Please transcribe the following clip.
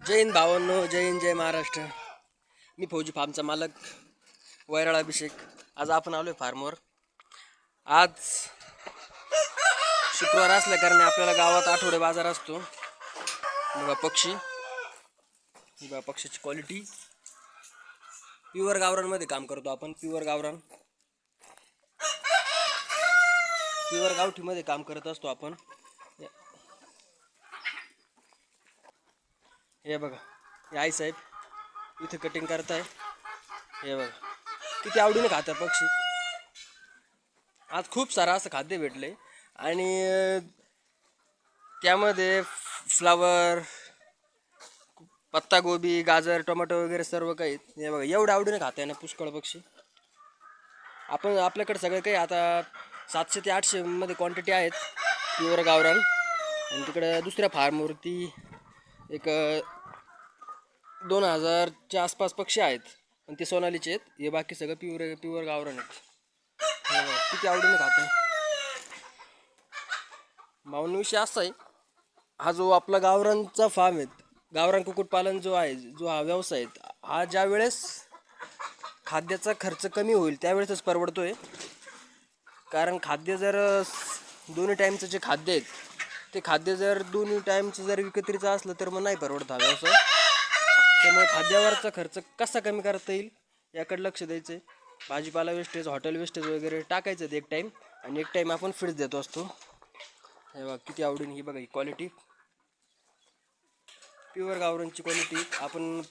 जय हिंद भावांनो, जय हिंद, जय महाराष्ट्र. मी फौजी फार्मचा मालक वैराळ अभिषेक. आज आपण आलोय फार्मवर. आज शुक्रवार असल्या कारणे आपल्याला गावात आठवडे बाजार असतो. बघा पक्षी, बघा पक्षीची क्वालिटी. प्युअर गावरानमध्ये काम करतो आपण. प्युअर गावठीमध्ये काम करत असतो आपण. हे बघा, हे आई साहेब इथे कटिंग करताय. हे बघा किती आवडीने खातात पक्षी. आज खूप सारं असं खाद्य भेटले आणि त्यामध्ये फ्लावर, पत्तागोबी, गाजर, टोमॅटो वगैरे सर्व काही. हे बघा एवढ्या आवडीने खाताय ना पुष्कळ पक्षी. आपल्याकडे सगळं काही आता 700 ते 800 मध्ये क्वांटिटी आहेत प्युअर गावरान. आणि तिकडे दुसऱ्या फार्मवरती एक 2000च्या आसपास पक्षी आहेत, पण ते सोनालीचे आहेत. हे बाकी सगळं प्युअर गावरान आहेत. किती आवडीने खातं. माऊन विषय असा आहे, हा जो आपला गावरानचा फार्म आहे, गावरान कुक्कुटपालन जो आहे, जो हा व्यवसाय आहे, हा ज्या वेळेस खाद्याचा खर्च कमी होईल त्यावेळेसच परवडतोय. कारण खाद्य जर दोन्ही टाईमचं जे खाद्य आहेत, ते खाद्य जर दोन्ही टाईमचं जर विकत्रीचं असलं तर मग नाही परवडत हा व्यवसाय. त्यामुळे खाद्यावरचा खर्च कसा कमी करता येईल याकडे लक्ष द्यायचं आहे. भाजीपाला वेस्टेज, हॉटेल वेस्टेज वगैरे टाकायचं एक टाईम, आणि एक टाईम आपण फीड देतो असतो. हे बघा किती आवडीने. ही बघा ही क्वालिटी, प्युअर गावरानची क्वालिटी. आपण